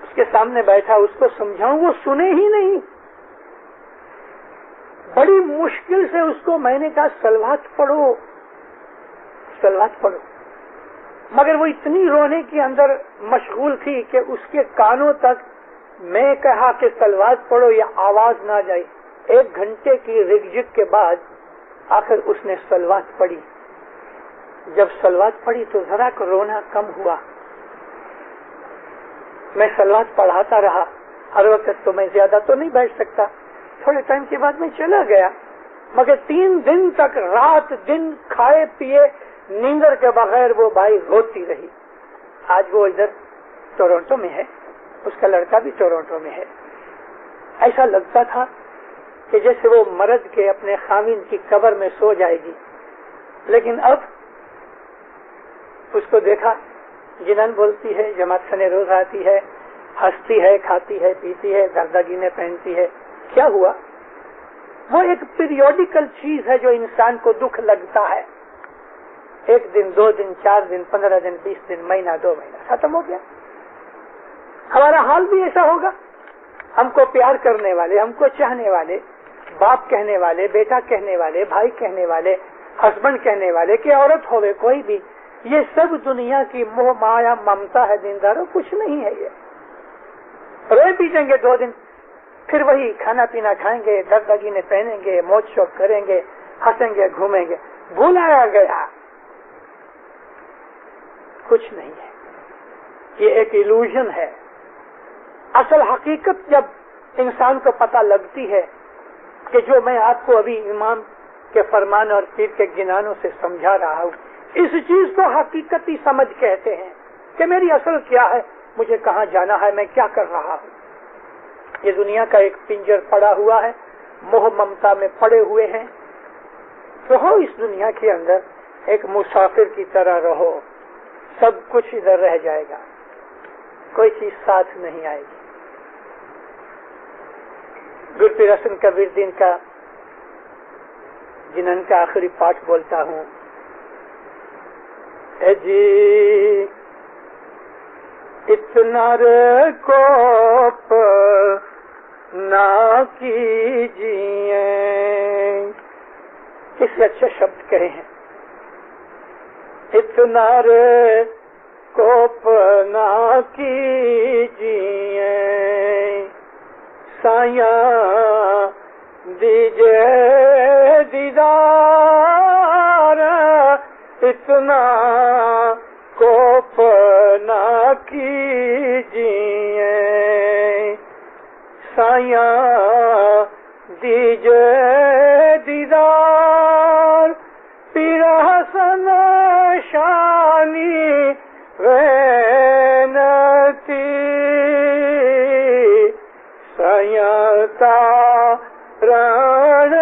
S1: اس کے سامنے بیٹھا، اس کو سمجھاؤں، وہ سنے ہی نہیں۔ بڑی مشکل سے اس کو میں نے کہا صلوات پڑھو، صلوات پڑھو، مگر وہ اتنی رونے کے اندر مشغول تھی کہ اس کے کانوں تک میں کہا کہ صلوات پڑھو یا آواز نہ جائے۔ 1 گھنٹے کی رگجگ کے بعد آخر اس نے صلوات پڑھی۔ جب صلوات پڑھی تو ذرا کو رونا کم ہوا۔ میں صلوات پڑھاتا رہا، ہر وقت تو میں زیادہ تو نہیں بیٹھ سکتا، تھوڑے ٹائم کے بعد میں چلا گیا، مگر 3 دن تک رات دن کھائے پیے نیندر کے بغیر وہ بھائی روتی رہی۔ آج وہ ادھر ٹورنٹو میں ہے، اس کا لڑکا بھی ٹورنٹو میں ہے۔ ایسا لگتا تھا کہ جیسے وہ مرد کے اپنے خاوند کی قبر میں سو جائے گی، لیکن اب اس کو دیکھا، جنان بولتی ہے، جماعت خانے روز آتی ہے، ہنستی ہے، کھاتی ہے، پیتی ہے، دردگینے پہنتی ہے۔ کیا ہوا؟ وہ ایک پیریوڈیکل چیز ہے جو انسان کو دکھ لگتا ہے، 1 دن 2 دن 4 دن 15 دن 20 دن مہینہ 2 مہینہ ختم ہو گیا۔ ہمارا حال بھی ایسا ہوگا۔ ہم کو پیار کرنے والے، ہم کو چاہنے والے، باپ کہنے والے، بیٹا کہنے والے، بھائی کہنے والے، ہسبینڈ کہنے والے کہ عورت ہوئے کوئی بھی، یہ سب دنیا کی موہ مایا ممتا ہے دینداروں، کچھ نہیں ہے۔ یہ روئے پیٹیں گے 2 دن، پھر وہی کھانا پینا کھائیں گے، دردگینے پہنیں گے، موج شوق کریں گے، ہنسیں گے، گھومیں گے، بھولایا گیا، کچھ نہیں ہے۔ یہ ایک ایلوژن ہے۔ اصل حقیقت جب انسان کو پتہ لگتی ہے کہ جو میں آپ کو ابھی امام کے فرمان اور پیر کے گنانوں سے سمجھا رہا ہوں، اس چیز کو حقیقتی سمجھ کہتے ہیں کہ میری اصل کیا ہے، مجھے کہاں جانا ہے، میں کیا کر رہا ہوں۔ یہ دنیا کا ایک پنجر پڑا ہوا ہے، موہ ممتا میں پڑے ہوئے ہیں۔ رہو اس دنیا کے اندر ایک مسافر کی طرح رہو، سب کچھ ادھر رہ جائے گا، کوئی چیز ساتھ نہیں آئے گی۔ گرپیر حسن کبیر دین کا جنن کا آخری پاٹ بولتا ہوں، اے جی اتنا رکوپ نہ کیجیے، اس سے اچھے شبد کہے ہیں، اتنا رکوپ نہ کیجیے، سایہ دیجیے دیدار، اتنا کوپ نہ کیجیے، سایہ دیجیے دیدار، پیر حسن شانی وینتی، سیتا ران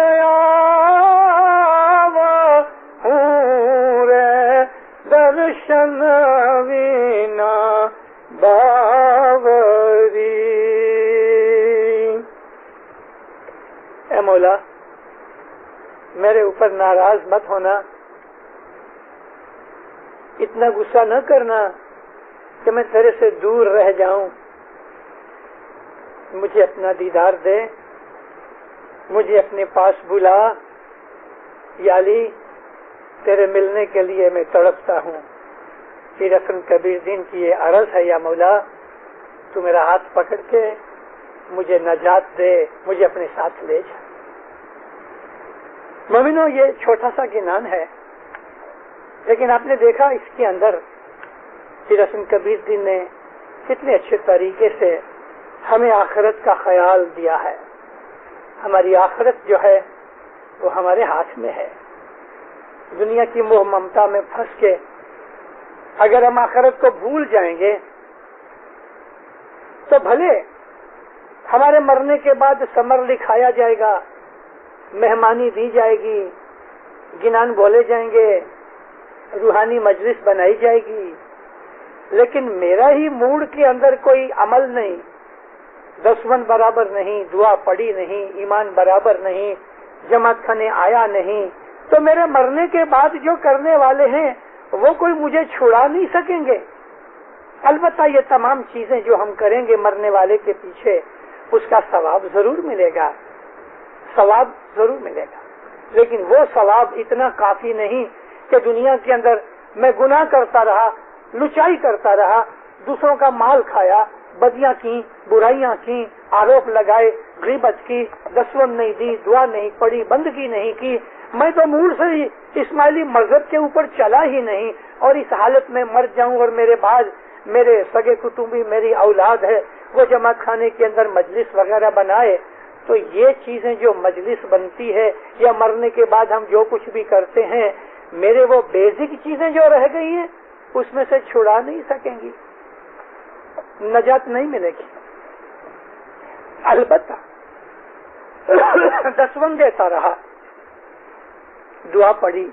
S1: درشن وینا باوری۔ اے مولا میرے اوپر ناراض مت ہونا، اتنا غصہ نہ کرنا کہ میں تیرے سے دور رہ جاؤں، مجھے اپنا دیدار دے، مجھے اپنے پاس بلا، یا علی تیرے ملنے کے لیے میں تڑپتا ہوں۔ پیر حسن کبیر دین کی یہ عرض ہے، یا مولا تو میرا ہاتھ پکڑ کے مجھے نجات دے، مجھے اپنے ساتھ لے جا۔ مومنو یہ چھوٹا سا گنان ہے، لیکن آپ نے دیکھا اس کے اندر پیر حسن کبیر دین نے کتنے اچھے طریقے سے ہمیں آخرت کا خیال دیا ہے. ہماری آخرت جو ہے وہ ہمارے ہاتھ میں ہے. دنیا کی موہ ممتا میں پھنس کے اگر ہم آخرت کو بھول جائیں گے تو بھلے ہمارے مرنے کے بعد ثمر لکھایا جائے گا, مہمانی دی جائے گی, گنان بولے جائیں گے, روحانی مجلس بنائی جائے گی, لیکن میرا ہی موڈ کے اندر کوئی عمل نہیں, دسون برابر نہیں, دعا پڑی نہیں, ایمان برابر نہیں, جماعت خانے آیا نہیں, تو میرے مرنے کے بعد جو کرنے والے ہیں وہ کوئی مجھے چھڑا نہیں سکیں گے. البتہ یہ تمام چیزیں جو ہم کریں گے مرنے والے کے پیچھے, اس کا ثواب ضرور ملے گا, ثواب ضرور ملے گا, لیکن وہ ثواب اتنا کافی نہیں کہ دنیا کے اندر میں گناہ کرتا رہا, لچائی کرتا رہا, دوسروں کا مال کھایا, بدیاں کی, برائیاں کی, آروپ لگائے, غیبت کی, دسون نہیں دی, دعا نہیں پڑی, بندگی نہیں کی, میں تو مور سے ہی اسماعیلی مذہب کے اوپر چلا ہی نہیں, اور اس حالت میں مر جاؤں اور میرے بعد میرے سگے کٹمبی, میری اولاد ہے, وہ جماعت خانے کے اندر مجلس وغیرہ بنائے, تو یہ چیزیں جو مجلس بنتی ہے یا مرنے کے بعد ہم جو کچھ بھی کرتے ہیں, میرے وہ بیسک چیزیں جو رہ گئی ہیں اس میں سے چھڑا نہیں سکیں گی, نجات نہیں ملے گی. البتہ دسون دیتا رہا, دعا پڑی,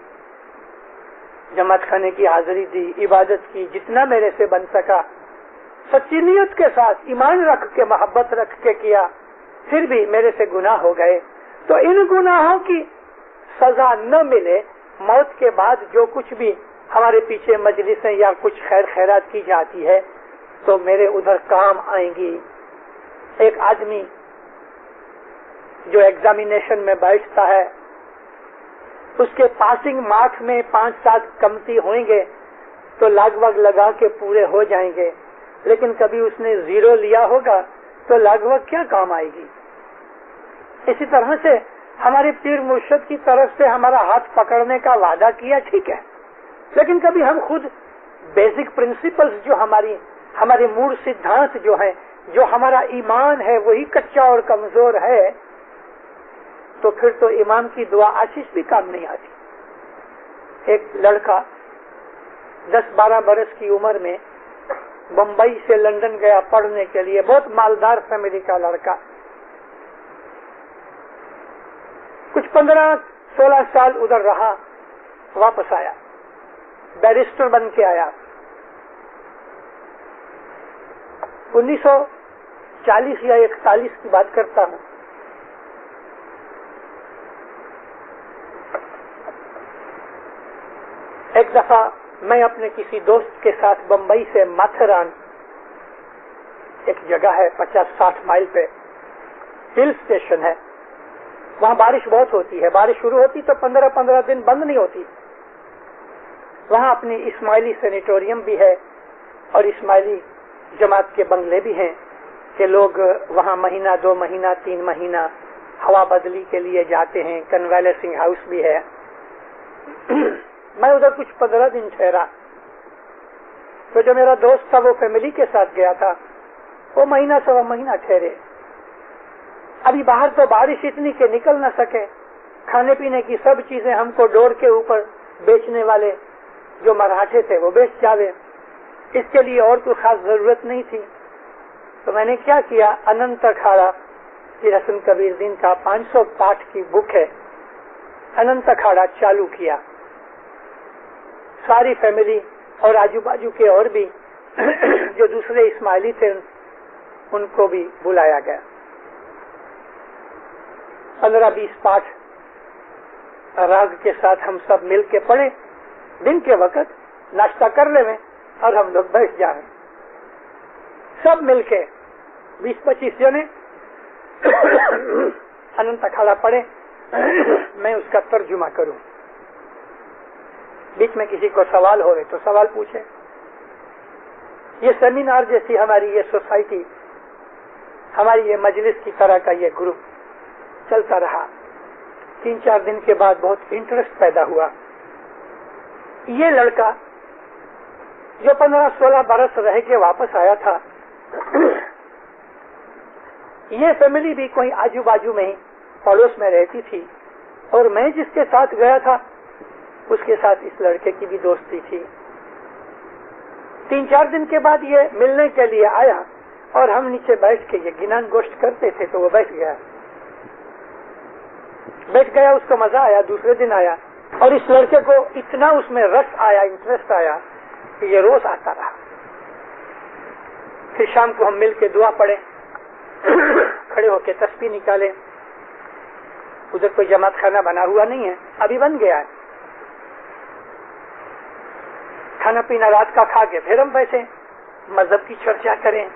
S1: جماعت خانے کی حاضری دی, عبادت کی, جتنا میرے سے بن سکا, سچی نیت کے ساتھ ایمان رکھ کے محبت رکھ کے کیا, پھر بھی میرے سے گناہ ہو گئے, تو ان گناہوں کی سزا نہ ملے, موت کے بعد جو کچھ بھی ہمارے پیچھے مجلسیں یا کچھ خیر خیرات کی جاتی ہے تو میرے ادھر کام آئیں گی. ایک آدمی جو ایگزامینیشن میں بیٹھتا ہے, اس کے پاسنگ مارکس میں 5-7 کمتی ہوئیں گے تو لگ بھگ لگا کے پورے ہو جائیں گے, لیکن کبھی اس نے 0 لیا ہوگا تو لگ بھگ کیا کام آئے گی. اسی طرح سے ہمارے پیر مرشد کی طرف سے ہمارا ہاتھ پکڑنے کا وعدہ کیا, ٹھیک ہے, لیکن کبھی ہم خود بیسک پرنسپلز جو ہمارے مول سدھانت جو ہیں, جو ہمارا ایمان ہے وہی کچا اور کمزور ہے, تو پھر تو امام کی دعا آشیش بھی کام نہیں آتی. ایک لڑکا 10-12 برس کی عمر میں بمبئی سے لندن گیا پڑھنے کے لیے, بہت مالدار فیملی کا لڑکا, کچھ 15-16 سال ادھر رہا, واپس آیا, بیرسٹر بن کے آیا. 1940 یا 41 کی بات کرتا ہوں. ایک دفعہ میں اپنے کسی دوست کے ساتھ بمبئی سے ماتھران, ایک جگہ ہے 50-60 مائل پہ, ہل اسٹیشن ہے, وہاں بارش بہت ہوتی ہے, بارش شروع ہوتی تو 15 دن بند نہیں ہوتی. وہاں اپنی اسماعیلی سینیٹوریم بھی ہے اور اسماعیلی جماعت کے بنگلے بھی ہیں کہ لوگ وہاں مہینہ 2 مہینہ 3 مہینہ ہوا بدلی کے لیے جاتے ہیں. کنویلسنگ ہاؤس بھی ہے. میں ادھر کچھ 15 دن ٹھہرا, تو جو میرا دوست تھا وہ فیملی کے ساتھ گیا تھا, وہ مہینہ 1.25 مہینہ ٹھہرے. ابھی باہر تو بارش اتنی کہ نکل نہ سکے, کھانے پینے کی سب چیزیں ہم کو ڈور کے اوپر بیچنے والے جو مراٹھے تھے وہ بیچ جاوے, اس کے لیے اور کوئی خاص ضرورت نہیں تھی. تو میں نے کیا کیا, اننت اکھاڑا پیر حسن کبیر دین کا 500 پاٹ کی بک ہے, اننت اکھاڑا چالو کیا. ساری فیملی اور آجو باجو کے اور بھی جو دوسرے اسماعیلی تھے ان کو بھی بلایا گیا. 15-20 پاٹ راگ کے ساتھ ہم سب مل کے پڑھے. دن کے وقت ناشتہ کر لے میں اور ہم لوگ بیٹھ جائیں سب مل کے 20-25 جنے اننت اکھاڑا پڑھے. میں اس کا ترجمہ کروں, بیچ میں کسی کو سوال ہوئے تو سوال پوچھے. یہ سیمینار جیسی ہماری یہ سوسائٹی, ہماری یہ مجلس کی طرح کا یہ گروپ چلتا رہا. 3-4 دن کے بعد بہت انٹرسٹ پیدا ہوا. یہ لڑکا जो 15-16 बरस रह के वापस आया था, ये फैमिली भी कोई आजू बाजू में ही पड़ोस में रहती थी, और मैं जिसके साथ गया था उसके साथ इस लड़के की भी दोस्ती थी। 3-4 दिन के बाद ये मिलने के लिए आया और हम नीचे बैठ के ये गिनान गोष्ठ करते थे, तो वो बैठ गया, उसको मजा आया। दूसरे दिन आया और इस लड़के को इतना उसमें रस आया, इंटरेस्ट आया कि ये रोज आता रहा। फिर शाम को हम मिल के दुआ पढ़े, खड़े होके तस्बीह निकाले। उधर कोई जमात खाना बना हुआ नहीं है, अभी बन गया है। खाना पीना रात का खा के फिर हम बैठे मजहब की चर्चा करें।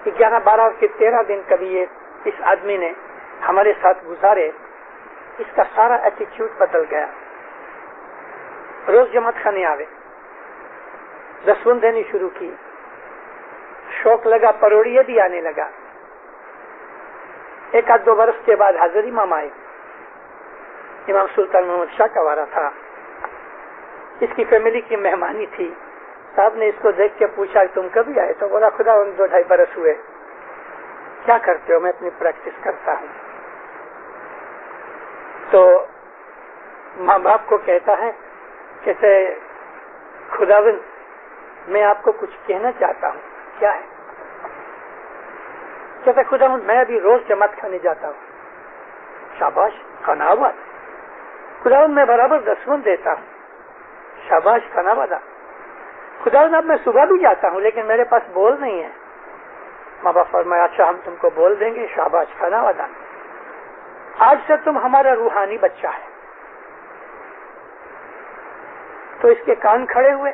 S1: 11-12 के 13 दिन कभी ये इस आदमी ने हमारे साथ गुजारे, इसका सारा एटीट्यूड बदल गया। रोज जमात खाने आवे, दसवंध देनी शुरू की, शौक लगा, परोड़िए भी आने लगा। 1-2 वर्ष के बाद हाजिर इमाम आए, इमाम सुल्तान मोहम्मद शाह का वारा था। इसकी फैमिली की मेहमानी थी। साहब ने इसको देख के पूछा तुम कभी आए? तो बोला खुदा 2-2.5 बरस हुए। क्या करते हो? मैं अपनी प्रैक्टिस करता हूँ। तो माँ बाप को कहता है, कहते खुदावंद मैं आपको कुछ कहना चाहता हूँ। क्या है? कहते खुदावंद मैं अभी रोज जमात खाने जाता हूँ। शाबाश, खनावत। खुदावंद मैं बराबर दसवंध देता हूँ। शाबाश, खनावदा। खुदावंद अब मैं सुबह भी जाता हूँ लेकिन मेरे पास बोल नहीं है। माँ बाप फरमाया अच्छा हम तुमको बोल देंगे। शाबाश, खनावदा। आज से तुम हमारा रूहानी बच्चा है। तो इसके कान खड़े हुए।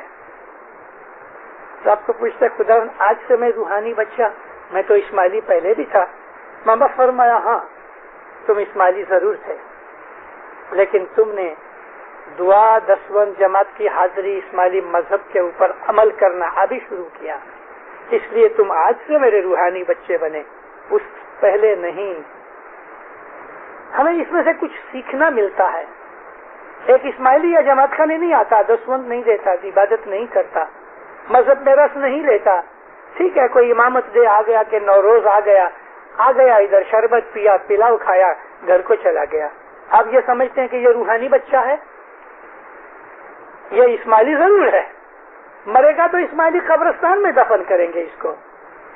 S1: तो आपको पूछते खुदावंद आज से मैं रूहानी बच्चा? मैं तो इस्माइली पहले भी था। माँ बाप फरमाया हाँ तुम इस्माइली जरूर थे, लेकिन तुमने दुआ, दसवंध, जमात की हाजिरी, इस्माइली मजहब के ऊपर अमल करना अभी शुरू किया, इसलिए तुम आज से मेरे रूहानी बच्चे बने, उस पहले नहीं। हमें इसमें से कुछ सीखना मिलता है। एक इस्माइली या जमात खाने नहीं आता, दसवंध नहीं देता, इबादत नहीं करता, मजहब में रस नहीं लेता। ठीक है, कोई इमामत दे आ गया कि नौरोज आ गया इधर शरबत पिया, पिलाव खाया, घर को चला गया। आप ये समझते हैं कि ये रूहानी बच्चा है? ये इस्माइली जरूर है। मरेगा तो इस्माइली कब्रिस्तान में दफन करेंगे इसको,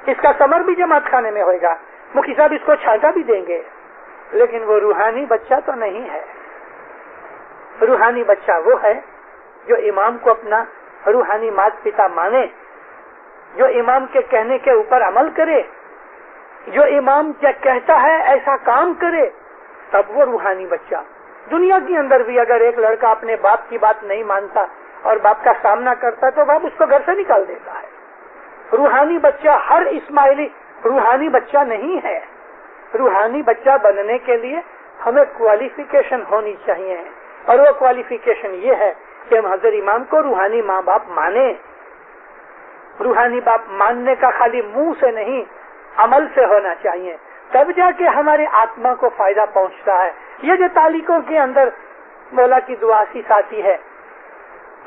S1: इसका समर भी जमात खाने में होगा, मुखी साहब इसको छांटा भी देंगे, लेकिन वो रूहानी बच्चा तो नहीं है। रूहानी बच्चा वो है जो इमाम को अपना रूहानी माता पिता माने, जो इमाम के कहने के ऊपर अमल करे, जो इमाम क्या कहता है ऐसा काम करे, तब वो रूहानी बच्चा। दुनिया के अंदर भी अगर एक लड़का अपने बाप की बात नहीं मानता और बाप का सामना करता तो बाप उसको घर से निकाल देता है। रूहानी बच्चा हर इस्माइली रूहानी बच्चा नहीं है। रूहानी बच्चा बनने के लिए हमें क्वालिफिकेशन होनी चाहिए, और वो क्वालिफिकेशन ये है कि हम हजरत इमाम को रूहानी माँ बाप माने। रूहानी बाप मानने का खाली मुंह से नहीं, अमल से होना चाहिए, तब जाके हमारे आत्मा को फायदा पहुंचता है। ये जो तालीकों के अंदर मौला की दुआ शीश आती है,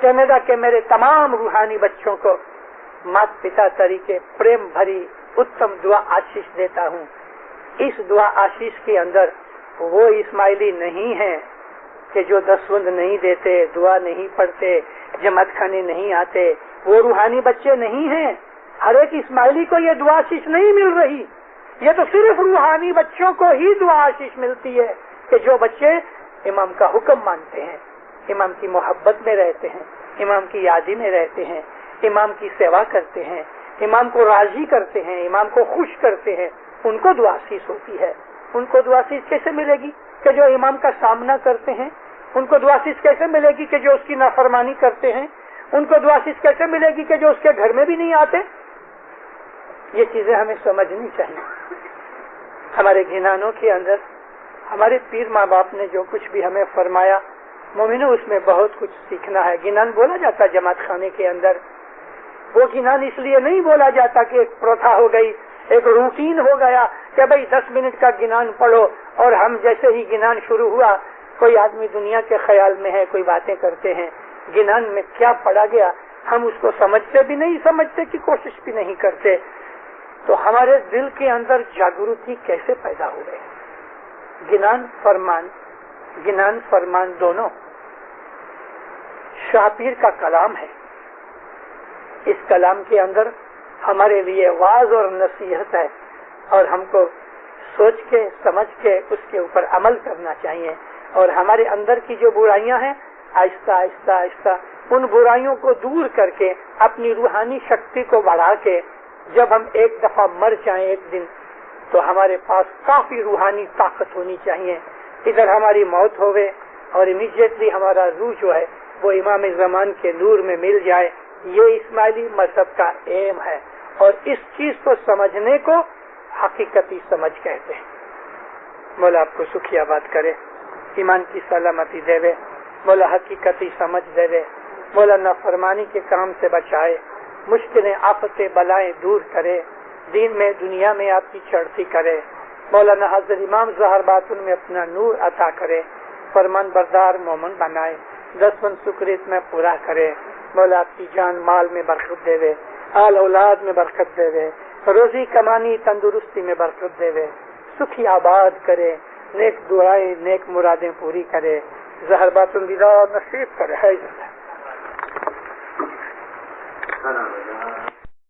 S1: कहने के मेरे तमाम रूहानी बच्चों को माता पिता तरीके प्रेम भरी उत्तम दुआ आशीष देता हूँ। इस दुआ आशीष के अंदर वो इस्माइली नहीं है कि जो दसवंध नहीं देते, दुआ नहीं पढ़ते, जमात खाने नहीं आते, वो रूहानी बच्चे नहीं हैं। हर एक इस्माइली को ये दुआ आशीष नहीं मिल रही। ये तो सिर्फ रूहानी बच्चों को ही दुआ आशीष मिलती है कि जो बच्चे इमाम का हुक्म मानते हैं, इमाम की मोहब्बत में रहते हैं, इमाम की यादी में रहते हैं, इमाम की सेवा करते हैं, इमाम को राजी करते हैं, इमाम को खुश करते हैं, उनको दुआ आशीष होती है। उनको दुआ आशीष कैसे मिलेगी कि जो इमाम का सामना करते हैं? उनको दुआ आशीष कैसे मिलेगी कि जो उसकी नाफरमानी करते हैं? उनको दुआ आशीष कैसे मिलेगी कि जो उसके घर में भी नहीं आते? ये चीजें हमें समझनी चाहिए। हमारे गिनानों के अंदर हमारे पीर माँ बाप ने जो कुछ भी हमें फरमाया, मोमिनो उसमें बहुत कुछ सीखना है। गिनान बोला जाता जमात खाने के अंदर, वो गिनान इसलिए नहीं बोला जाता कि एक प्रथा हो गई, एक रूटीन हो गया कि भाई 10 मिनट का गिनान पढ़ो, और हम जैसे ही गिनान शुरू हुआ कोई आदमी दुनिया के ख्याल में है, कोई बातें करते हैं। गिनान में क्या पढ़ा गया हम उसको समझते भी नहीं, समझते की कोशिश भी नहीं करते, तो हमारे दिल के अंदर जागृति कैसे पैदा हुए? गिनान फरमान दोनों शाह-पीर का कलाम है। इस कलाम के अंदर हमारे लिए वाज और नसीहत है और हमको सोच के समझ के उसके ऊपर अमल करना चाहिए। और हमारे अंदर की जो बुराइयां हैं आहिस्ता आहिस्ता आहिस्ता उन बुराइयों को दूर करके अपनी रूहानी शक्ति को बढ़ा के जब हम एक दफा मर जाएं एक दिन, तो हमारे पास काफी रूहानी ताकत होनी चाहिए। इधर हमारी मौत होवे और इमीडिएटली हमारा रूह जो है वो इमाम ज़मान के नूर में मिल जाए। ये इस्माइली मजहब का एम है और इस चीज को समझने को हकीकती समझ कहते हैं। मौला आपको सुखी आबाद करे, ईमान की सलामती देवे, मौला हकीकती समझ देवे, मौला नाफरमानी के काम से बचाए, मुश्किलें आफतें बलाएं दूर करे, दीन में दुनिया में आपकी चढ़ती करे। मौलाना हज़रत इमाम ज़हर बातुन में अपना नूर अता करे, फरमान बरदार मोमन बनाए, 10 शुक्रित में पूरा करे। मौला आपकी जान माल में बरकत देवे, आल औलाद में बरकत देवे, रोजी कमानी तंदुरुस्ती में बरकत देवे, सुखी आबाद करे, नेक दुआएं नेक मुरादें पूरी करे, ज़हर बातुन दीदार नसीब करे है।